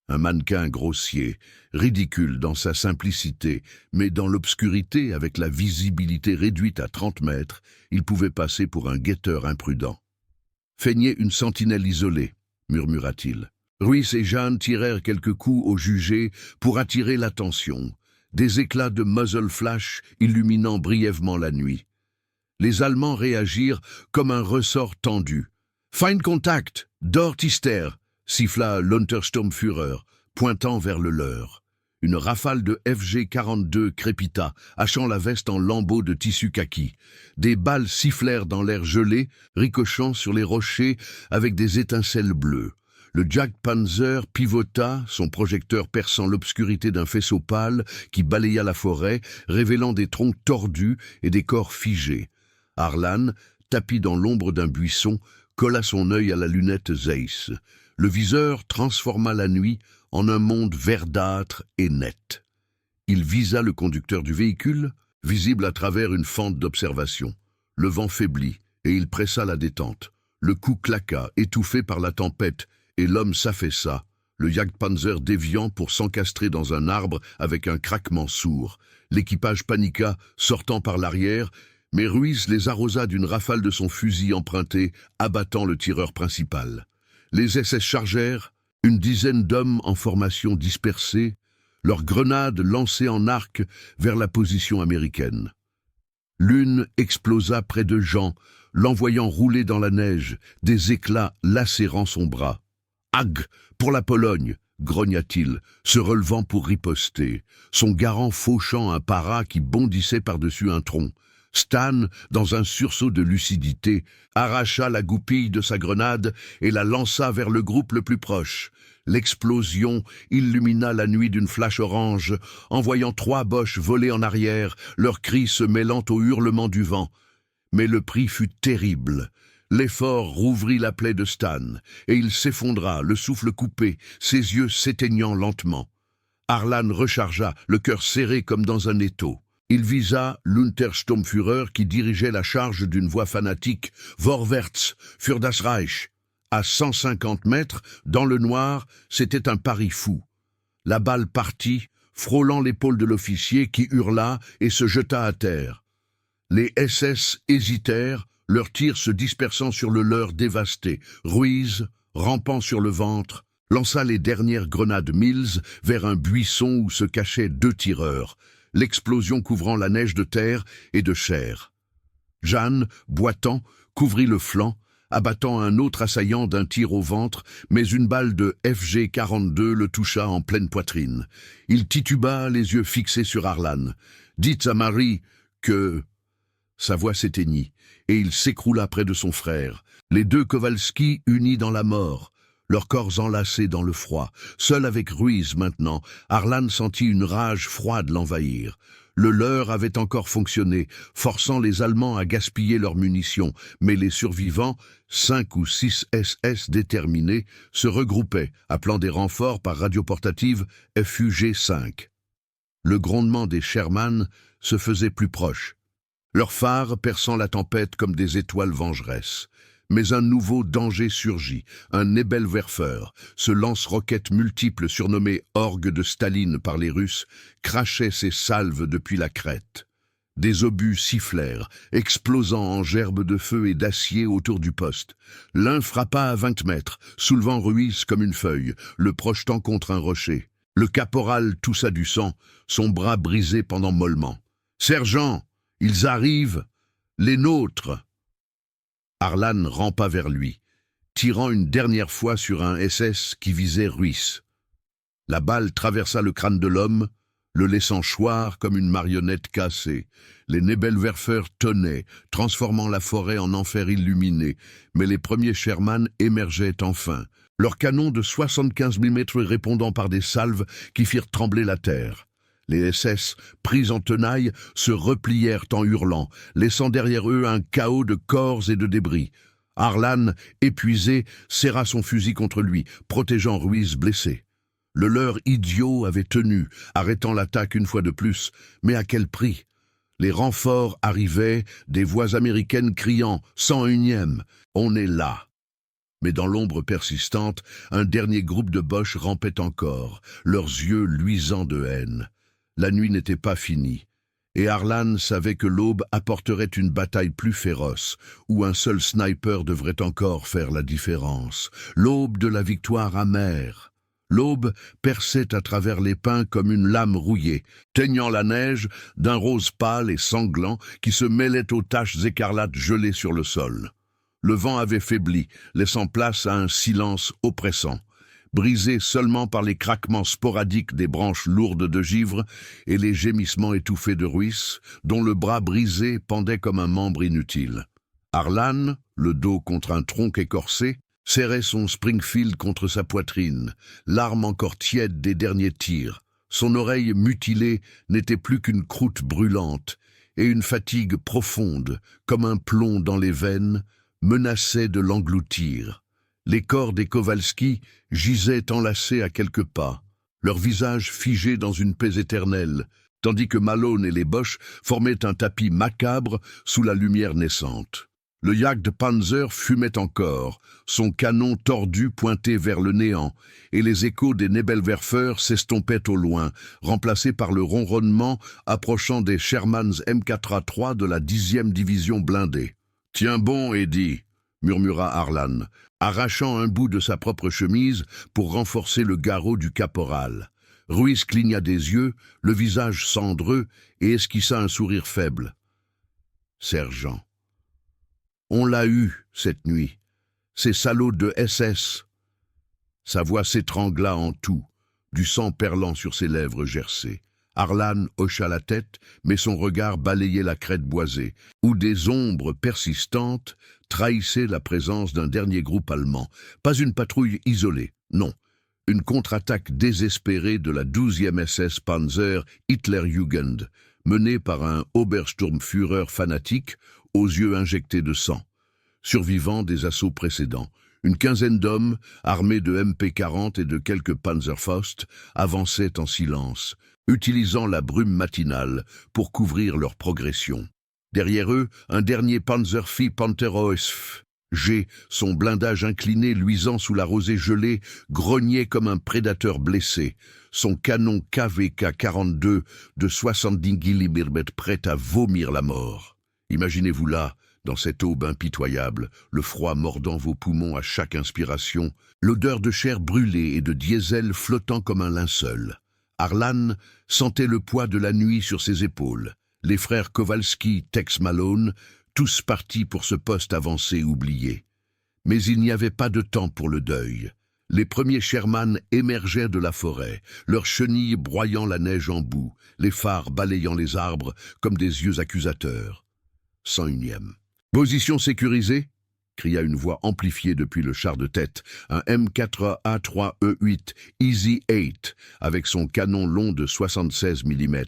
Un mannequin grossier, ridicule dans sa simplicité, mais dans l'obscurité, avec la visibilité réduite à 30 mètres, il pouvait passer pour un guetteur imprudent. « Feignez une sentinelle isolée, » murmura-t-il. Ruiz et Jeanne tirèrent quelques coups au jugé pour attirer l'attention. Des éclats de muzzle flash illuminant brièvement la nuit. Les Allemands réagirent comme un ressort tendu. « Fein Contact, dort Ister !» siffla l'Untersturmführer, pointant vers le leur. Une rafale de FG-42 crépita, hachant la veste en lambeaux de tissu kaki. Des balles sifflèrent dans l'air gelé, ricochant sur les rochers avec des étincelles bleues. Le Jagdpanzer pivota, son projecteur perçant l'obscurité d'un faisceau pâle qui balaya la forêt, révélant des troncs tordus et des corps figés. Harlan, tapi dans l'ombre d'un buisson, colla son œil à la lunette Zeiss. Le viseur transforma la nuit en un monde verdâtre et net. Il visa le conducteur du véhicule, visible à travers une fente d'observation. Le vent faiblit, et il pressa la détente. Le coup claqua, étouffé par la tempête, et l'homme s'affaissa, le Jagdpanzer déviant pour s'encastrer dans un arbre avec un craquement sourd. L'équipage paniqua, sortant par l'arrière, mais Ruiz les arrosa d'une rafale de son fusil emprunté, abattant le tireur principal. Les SS chargèrent, une dizaine d'hommes en formation dispersés, leurs grenades lancées en arc vers la position américaine. L'une explosa près de Jean, l'envoyant rouler dans la neige, des éclats lacérant son bras. « Ag, pour la Pologne !» grogna-t-il, se relevant pour riposter, son garant fauchant un para qui bondissait par-dessus un tronc. Stan, dans un sursaut de lucidité, arracha la goupille de sa grenade et la lança vers le groupe le plus proche. L'explosion illumina la nuit d'une flash orange, envoyant 3 Boches voler en arrière, leurs cris se mêlant aux hurlements du vent. Mais le prix fut terrible. L'effort rouvrit la plaie de Stan, et il s'effondra, le souffle coupé, ses yeux s'éteignant lentement. Harlan rechargea, le cœur serré comme dans un étau. Il visa l'Untersturmführer qui dirigeait la charge d'une voix fanatique « Vorwärts, für das Reich !» À 150 mètres, dans le noir, c'était un pari fou. La balle partit, frôlant l'épaule de l'officier qui hurla et se jeta à terre. Les SS hésitèrent, leurs tirs se dispersant sur le leur dévasté. Ruiz, rampant sur le ventre, lança les dernières grenades Mills vers un buisson où se cachaient 2 tireurs, l'explosion couvrant la neige de terre et de chair. Jeanne, boitant, couvrit le flanc, abattant un autre assaillant d'un tir au ventre, mais une balle de FG-42 le toucha en pleine poitrine. Il tituba, les yeux fixés sur Harlan. « Dites à Marie que... » Sa voix s'éteignit, et il s'écroula près de son frère. Les 2 Kowalski unis dans la mort, leurs corps enlacés dans le froid. Seul avec Ruiz maintenant, Harlan sentit une rage froide l'envahir. Le leur avait encore fonctionné, forçant les Allemands à gaspiller leurs munitions, mais les survivants, 5 ou 6 SS déterminés, se regroupaient, appelant des renforts par radio portative FUG-5. Le grondement des Sherman se faisait plus proche, leurs phares perçant la tempête comme des étoiles vengeresses. Mais un nouveau danger surgit, un Nebelwerfer, ce lance-roquettes multiple surnommé Orgue de Staline par les Russes, crachait ses salves depuis la crête. Des obus sifflèrent, explosant en gerbes de feu et d'acier autour du poste. L'un frappa à 20 mètres, soulevant Ruiz comme une feuille, le projetant contre un rocher. Le caporal toussa du sang, son bras brisé pendant mollement. « Sergent, ils arrivent, les nôtres !» Harlan rampa vers lui, tirant une dernière fois sur un SS qui visait Ruiz. La balle traversa le crâne de l'homme, le laissant choir comme une marionnette cassée. Les Nebelwerfer tonnaient, transformant la forêt en enfer illuminé, mais les premiers Sherman émergeaient enfin, leurs canons de 75 mm répondant par des salves qui firent trembler la terre. Les SS, pris en tenaille, se replièrent en hurlant, laissant derrière eux un chaos de corps et de débris. Harlan, épuisé, serra son fusil contre lui, protégeant Ruiz blessé. Le leur idiot avait tenu, arrêtant l'attaque une fois de plus, mais à quel prix? Les renforts arrivaient, des voix américaines criant « 101e, on est là !» Mais dans l'ombre persistante, un dernier groupe de Boches rampait encore, leurs yeux luisants de haine. La nuit n'était pas finie, Et Harlan savait que l'aube apporterait une bataille plus féroce, où un seul sniper devrait encore faire la différence. L'aube de la victoire amère. L'aube perçait à travers les pins comme une lame rouillée, teignant la neige d'un rose pâle et sanglant qui se mêlait aux taches écarlates gelées sur le sol. Le vent avait faibli, laissant place à un silence oppressant, brisé seulement par les craquements sporadiques des branches lourdes de givre et les gémissements étouffés de Ruiz, dont le bras brisé pendait comme un membre inutile. Harlan, le dos contre un tronc écorcé, serrait son Springfield contre sa poitrine, l'arme encore tiède des derniers tirs. Son oreille mutilée n'était plus qu'une croûte brûlante, et une fatigue profonde, comme un plomb dans les veines, menaçait de l'engloutir. Les corps des Kowalski gisaient enlacés à quelques pas, leurs visages figés dans une paix éternelle, tandis que Malone et les Boches formaient un tapis macabre sous la lumière naissante. Le Jagdpanzer fumait encore, son canon tordu pointé vers le néant, et les échos des Nebelwerfer s'estompaient au loin, remplacés par le ronronnement approchant des Shermans M4A3 de la 10e division blindée. « Tiens bon, Eddie !» murmura Harlan, arrachant un bout de sa propre chemise pour renforcer le garrot du caporal. Ruiz cligna des yeux, le visage cendreux, et esquissa un sourire faible. « Sergent, on l'a eu cette nuit, ces salauds de SS. » Sa voix s'étrangla en tout, du sang perlant sur ses lèvres gercées. Harlan hocha la tête, mais son regard balayait la crête boisée, où des ombres persistantes trahissaient la présence d'un dernier groupe allemand. Pas une patrouille isolée, non. Une contre-attaque désespérée de la 12e SS Panzer Hitlerjugend, menée par un Obersturmführer fanatique aux yeux injectés de sang. Survivant des assauts précédents, une quinzaine d'hommes, armés de MP-40 et de quelques Panzerfaust, avançaient en silence, utilisant la brume matinale pour couvrir leur progression. Derrière eux, un dernier Panzervieh Pantheroisf G, son blindage incliné luisant sous la rosée gelée, grognait comme un prédateur blessé, son canon KVK-42 de 70 mm prêt à vomir la mort. Imaginez-vous là, dans cette aube impitoyable, le froid mordant vos poumons à chaque inspiration, l'odeur de chair brûlée et de diesel flottant comme un linceul. Harlan sentait le poids de la nuit sur ses épaules. Les frères Kowalski, Tex Malone, tous partis pour ce poste avancé oublié. Mais il n'y avait pas de temps pour le deuil. Les premiers Sherman émergeaient de la forêt, leurs chenilles broyant la neige en boue, les phares balayant les arbres comme des yeux accusateurs. 101e. « Position sécurisée ?» cria une voix amplifiée depuis le char de tête, un M4A3E8 Easy 8 avec son canon long de 76 mm.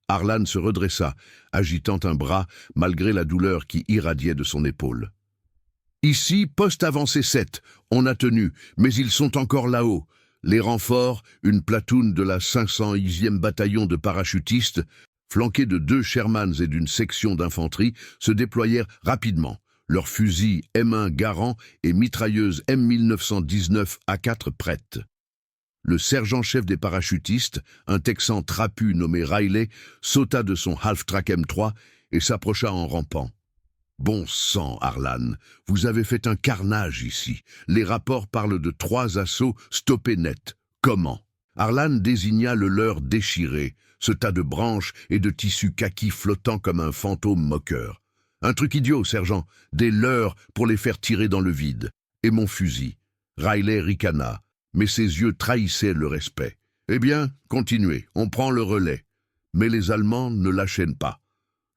Harlan se redressa, agitant un bras malgré la douleur qui irradiait de son épaule. « Ici, poste avancé 7, on a tenu, mais ils sont encore là-haut. Les renforts, une platoon de la 501e bataillon de parachutistes, flanqués de 2 Shermans et d'une section d'infanterie, se déployèrent rapidement, leurs fusils M1 Garand et mitrailleuses M1919 A4 prêtes. Le sergent-chef des parachutistes, un Texan trapu nommé Riley, sauta de son half-track M3 et s'approcha en rampant. « Bon sang, Harlan, vous avez fait un carnage ici. Les rapports parlent de 3 assauts stoppés net. Comment ?» Harlan désigna le leur déchiré, ce tas de branches et de tissus kaki flottant comme un fantôme moqueur. « Un truc idiot, sergent, des leurres pour les faire tirer dans le vide. Et mon fusil. » Riley ricana, mais ses yeux trahissaient le respect. « Eh bien, continuez, on prend le relais. » Mais les Allemands ne lâchaient pas.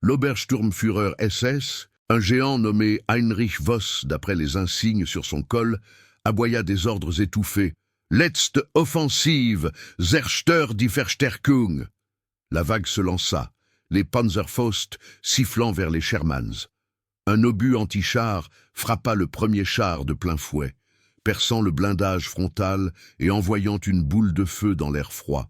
L'Obersturmführer SS, un géant nommé Heinrich Voss d'après les insignes sur son col, aboya des ordres étouffés. « Letzte Offensive, Zerstör die Verstärkung !» La vague se lança, les Panzerfaust sifflant vers les Shermans. Un obus anti-char frappa le premier char de plein fouet, perçant le blindage frontal et envoyant une boule de feu dans l'air froid.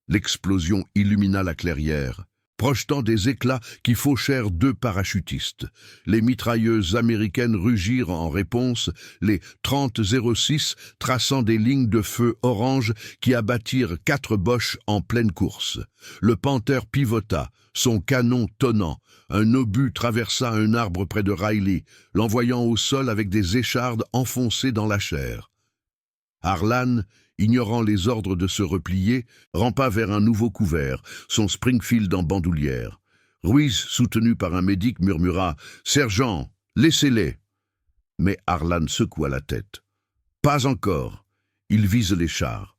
L'explosion illumina la clairière. projetant des éclats qui fauchèrent 2 parachutistes. Les mitrailleuses américaines rugirent en réponse, les 30-06 traçant des lignes de feu orange qui abattirent 4 Boches en pleine course. Le Panther pivota, son canon tonnant. Un obus traversa un arbre près de Riley, l'envoyant au sol avec des échardes enfoncées dans la chair. Harlan, ignorant les ordres de se replier, rampa vers un nouveau couvert, son Springfield en bandoulière. Ruiz, soutenu par un médic, murmura « Sergent, laissez-les !» Mais Harlan secoua la tête. « Pas encore. Ils visent les chars. »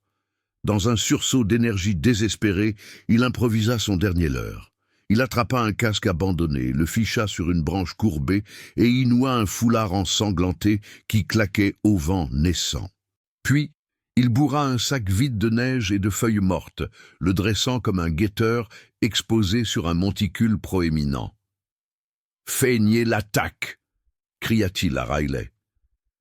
Dans un sursaut d'énergie désespérée, il improvisa son dernier leurre. Il attrapa un casque abandonné, le ficha sur une branche courbée et y noua un foulard ensanglanté qui claquait au vent naissant. Puis, il bourra un sac vide de neige et de feuilles mortes, le dressant comme un guetteur exposé sur un monticule proéminent. « Feignez l'attaque !» cria-t-il à Riley.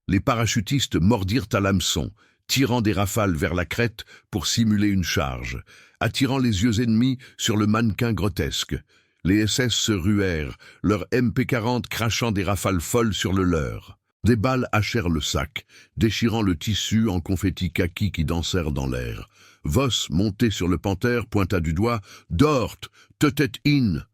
Les parachutistes mordirent à l'hameçon, tirant des rafales vers la crête pour simuler une charge, attirant les yeux ennemis sur le mannequin grotesque. Les SS se ruèrent, leur MP-40 crachant des rafales folles sur le leur. Des balles hachèrent le sac, déchirant le tissu en confettis kaki qui dansèrent dans l'air. Voss, monté sur le Panther, pointa du doigt « Dort, teutet in !»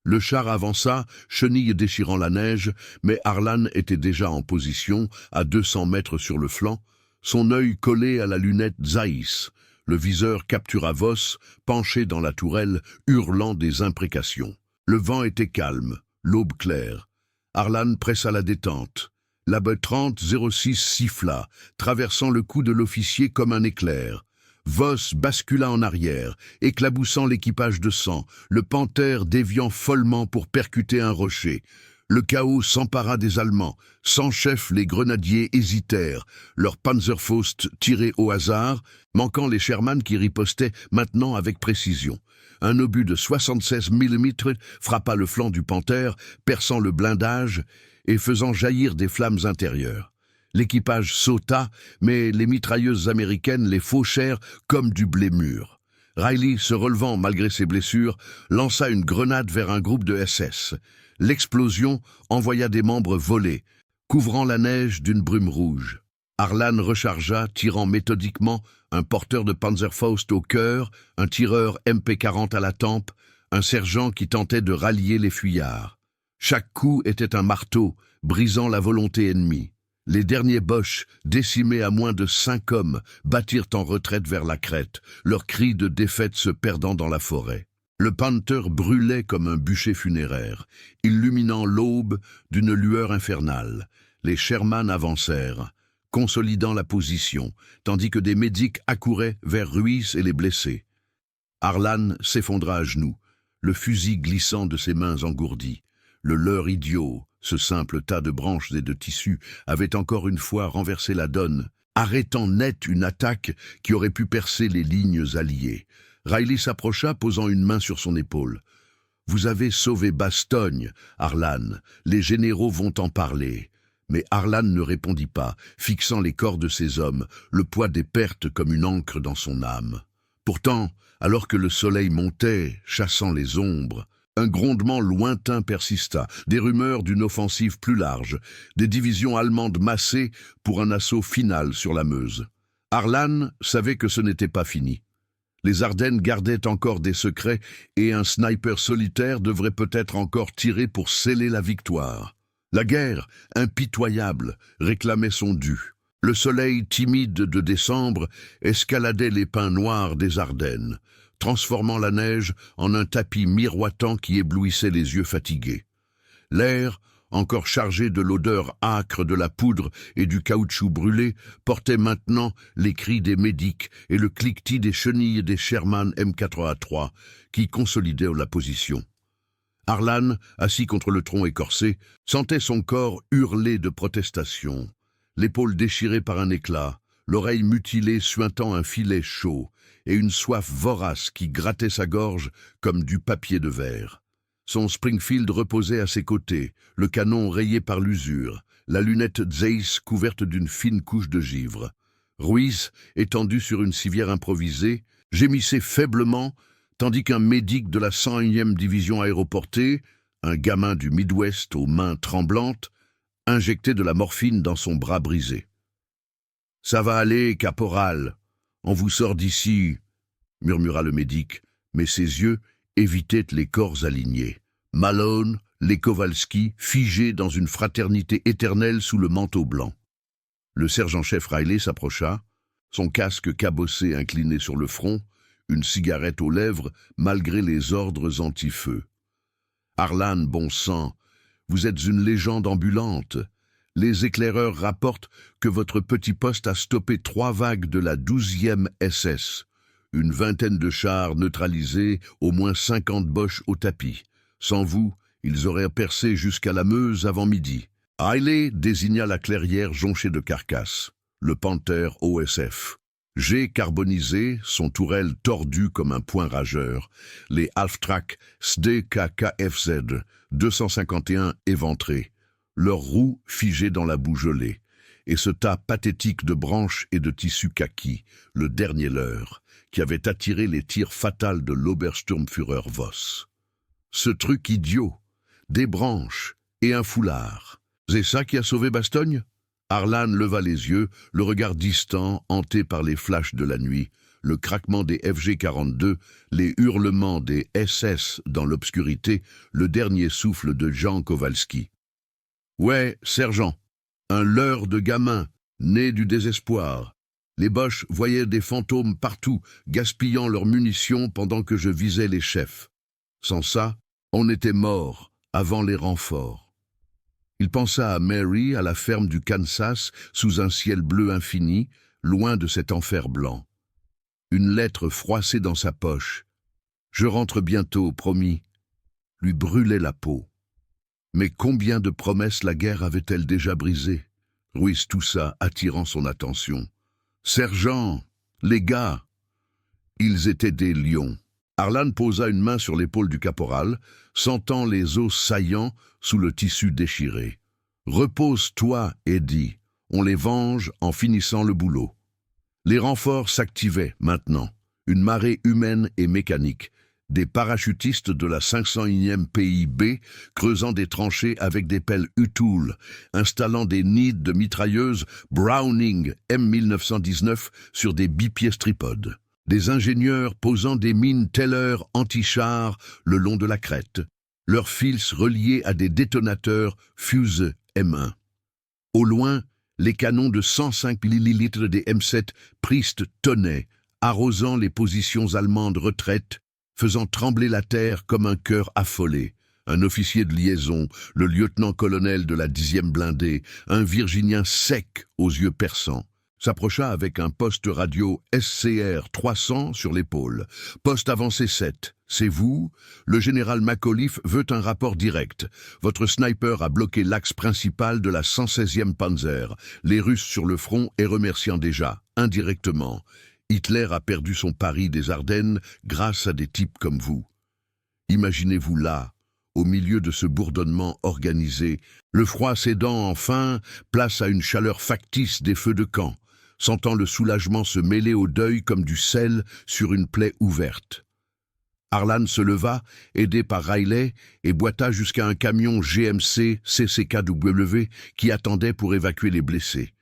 Le char avança, chenilles déchirant la neige, mais Harlan était déjà en position, à 200 mètres sur le flanc, son œil collé à la lunette Zeiss. Le viseur captura Voss, penché dans la tourelle, hurlant des imprécations. Le vent était calme, l'aube claire. Harlan pressa la détente. La baie 30-06 siffla, traversant le cou de l'officier comme un éclair. Voss bascula en arrière, éclaboussant l'équipage de sang, le Panther déviant follement pour percuter un rocher. Le chaos s'empara des Allemands. Sans chef, les grenadiers hésitèrent, leurs Panzerfaust tirés au hasard, manquant les Sherman qui ripostaient maintenant avec précision. Un obus de 76 mm frappa le flanc du Panther, perçant le blindage et faisant jaillir des flammes intérieures. L'équipage sauta, mais les mitrailleuses américaines les fauchèrent comme du blé mûr. Riley, se relevant malgré ses blessures, lança une grenade vers un groupe de SS. L'explosion envoya des membres voler, couvrant la neige d'une brume rouge. Harlan rechargea, tirant méthodiquement, un porteur de Panzerfaust au cœur, un tireur MP-40 à la tempe, un sergent qui tentait de rallier les fuyards. Chaque coup était un marteau, brisant la volonté ennemie. Les derniers Boches, décimés à moins de 5 hommes, battirent en retraite vers la crête, leurs cris de défaite se perdant dans la forêt. Le Panther brûlait comme un bûcher funéraire, illuminant l'aube d'une lueur infernale. Les Sherman avancèrent, consolidant la position, tandis que des médics accouraient vers Ruiz et les blessés. Harlan s'effondra à genoux, le fusil glissant de ses mains engourdies. Le leurre idiot, ce simple tas de branches et de tissus, avait encore une fois renversé la donne, arrêtant net une attaque qui aurait pu percer les lignes alliées. Riley s'approcha, posant une main sur son épaule. « Vous avez sauvé Bastogne, Harlan. Les généraux vont en parler. » Mais Harlan ne répondit pas, fixant les corps de ses hommes, le poids des pertes comme une encre dans son âme. Pourtant, alors que le soleil montait, chassant les ombres, un grondement lointain persista, des rumeurs d'une offensive plus large, des divisions allemandes massées pour un assaut final sur la Meuse. Harlan savait que ce n'était pas fini. Les Ardennes gardaient encore des secrets et un sniper solitaire devrait peut-être encore tirer pour sceller la victoire. La guerre, impitoyable, réclamait son dû. Le soleil timide de décembre escaladait les pins noirs des Ardennes, transformant la neige en un tapis miroitant qui éblouissait les yeux fatigués. L'air, encore chargé de l'odeur âcre de la poudre et du caoutchouc brûlé, portait maintenant les cris des médics et le cliquetis des chenilles des Sherman M83 qui consolidaient la position. Harlan, assis contre le tronc écorcé, sentait son corps hurler de protestation, l'épaule déchirée par un éclat, l'oreille mutilée suintant un filet chaud, et une soif vorace qui grattait sa gorge comme du papier de verre. Son Springfield reposait à ses côtés, le canon rayé par l'usure, la lunette Zeiss couverte d'une fine couche de givre. Ruiz, étendu sur une civière improvisée, gémissait faiblement, tandis qu'un médic de la 101e division aéroportée, un gamin du Midwest aux mains tremblantes, injectait de la morphine dans son bras brisé. « Ça va aller, caporal, on vous sort d'ici », murmura le médic, mais ses yeux évitaient les corps alignés. Malone, les Kowalski, figés dans une fraternité éternelle sous le manteau blanc. Le sergent-chef Riley s'approcha, son casque cabossé incliné sur le front, une cigarette aux lèvres malgré les ordres anti-feu. « Harlan, bon sang, vous êtes une légende ambulante. Les éclaireurs rapportent que votre petit poste a stoppé 3 vagues de la 12e SS. Une vingtaine de chars neutralisés, au moins 50 Boches au tapis. Sans vous, ils auraient percé jusqu'à la Meuse avant midi. » Riley désigna la clairière jonchée de carcasses, le Panther OSF. Jet carbonisé, son tourelle tordu comme un poing rageur, les Half-Track SDKKFZ 251 éventrés, leurs roues figées dans la boue gelée, et ce tas pathétique de branches et de tissus kaki, le dernier leurre, qui avait attiré les tirs fatals de l'Obersturmführer Voss. Ce truc idiot, des branches et un foulard, c'est ça qui a sauvé Bastogne ? Harlan leva les yeux, le regard distant, hanté par les flashs de la nuit, le craquement des FG-42, les hurlements des SS dans l'obscurité, le dernier souffle de Jean Kowalski. « Ouais, sergent, un leurre de gamin, né du désespoir. Les Boches voyaient des fantômes partout, gaspillant leurs munitions pendant que je visais les chefs. Sans ça, on était morts, avant les renforts. » Il pensa à Mary, à la ferme du Kansas, sous un ciel bleu infini, loin de cet enfer blanc. Une lettre froissée dans sa poche. « Je rentre bientôt, promis », lui brûlait la peau. Mais combien de promesses la guerre avait-elle déjà brisées ? Ruiz toussa, attirant son attention. « Sergent, les gars !» Ils étaient des lions. Harlan posa une main sur l'épaule du caporal, sentant les os saillants sous le tissu déchiré. « Repose-toi, Eddie, on les venge en finissant le boulot. » Les renforts s'activaient maintenant, une marée humaine et mécanique, des parachutistes de la 501e PIB creusant des tranchées avec des pelles U-Tool, installant des nids de mitrailleuses Browning M1919 sur des bipièces tripodes. Des ingénieurs posant des mines Teller anti-chars le long de la crête, leurs fils reliés à des détonateurs Fuse M1. Au loin, les canons de 105 millilitres des M7 Priest tonnaient, arrosant les positions allemandes retraites, faisant trembler la terre comme un cœur affolé. Un officier de liaison, le lieutenant-colonel de la 10e blindée, un Virginien sec aux yeux perçants, s'approcha avec un poste radio SCR 300 sur l'épaule. « Poste avancé 7, c'est vous ? Le général McAuliffe veut un rapport direct. Votre sniper a bloqué l'axe principal de la 116e Panzer, les Russes sur le front et remerciant déjà, indirectement. Hitler a perdu son pari des Ardennes grâce à des types comme vous. Imaginez-vous là, au milieu de ce bourdonnement organisé, le froid cédant enfin, place à une chaleur factice des feux de camp, sentant le soulagement se mêler au deuil comme du sel sur une plaie ouverte. Harlan se leva, aidé par Riley, et boita jusqu'à un camion GMC CCKW qui attendait pour évacuer les blessés.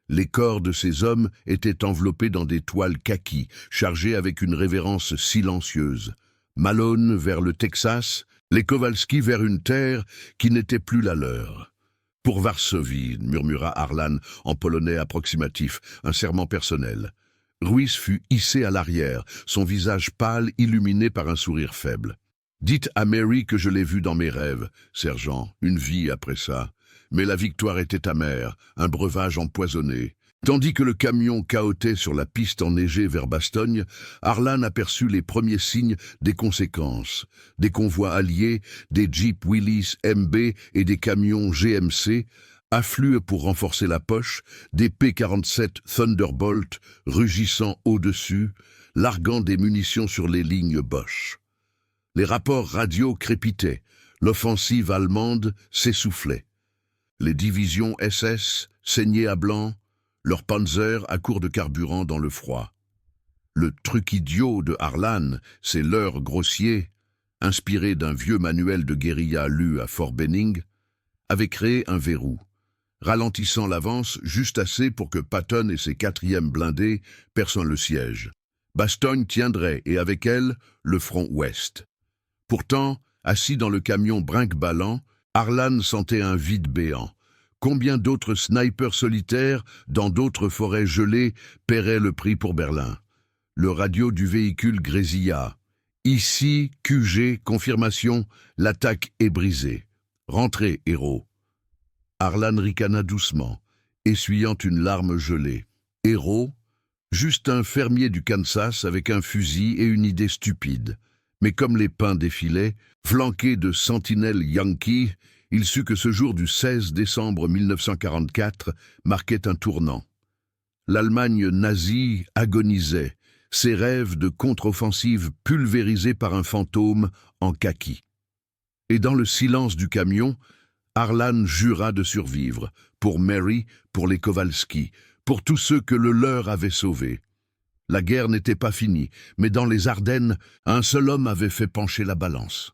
Les corps de ces hommes étaient enveloppés dans des toiles kaki, chargées avec une révérence silencieuse. Malone vers le Texas, les Kowalski vers une terre qui n'était plus la leur. « Pour Varsovie », murmura Harlan en polonais approximatif, un serment personnel. Ruiz fut hissé à l'arrière, son visage pâle illuminé par un sourire faible. « Dites à Mary que je l'ai vue dans mes rêves, sergent, une vie après ça. Mais la victoire était amère, un breuvage empoisonné. » Tandis que le camion cahotait sur la piste enneigée vers Bastogne, Harlan aperçut les premiers signes des conséquences. Des convois alliés, des Jeeps Willys MB et des camions GMC affluent pour renforcer la poche, des P-47 Thunderbolt rugissant au-dessus, larguant des munitions sur les lignes Boche. Les rapports radio crépitaient, l'offensive allemande s'essoufflait. Les divisions SS saignaient à blanc, leur panzer à court de carburant dans le froid. Le truc idiot de Harlan, c'est leurre grossier, inspiré d'un vieux manuel de guérilla lu à Fort Benning, avait créé un verrou, ralentissant l'avance juste assez pour que Patton et ses 4e blindés percent le siège. Bastogne tiendrait, et avec elle, le front ouest. Pourtant, assis dans le camion brinque-ballant, Harlan sentait un vide béant. Combien d'autres snipers solitaires, dans d'autres forêts gelées, paieraient le prix pour Berlin? Le radio du véhicule grésilla. Ici, QG, confirmation, l'attaque est brisée. Rentrez, héros. Harlan ricana doucement, essuyant une larme gelée. Héros? Juste un fermier du Kansas avec un fusil et une idée stupide. Mais comme les pins défilaient, flanqués de sentinelles yankees, il sut que ce jour du 16 décembre 1944 marquait un tournant. L'Allemagne nazie agonisait, ses rêves de contre-offensive pulvérisés par un fantôme en kaki. Et dans le silence du camion, Harlan jura de survivre, pour Mary, pour les Kowalski, pour tous ceux que le leur avait sauvés. La guerre n'était pas finie, mais dans les Ardennes, un seul homme avait fait pencher la balance.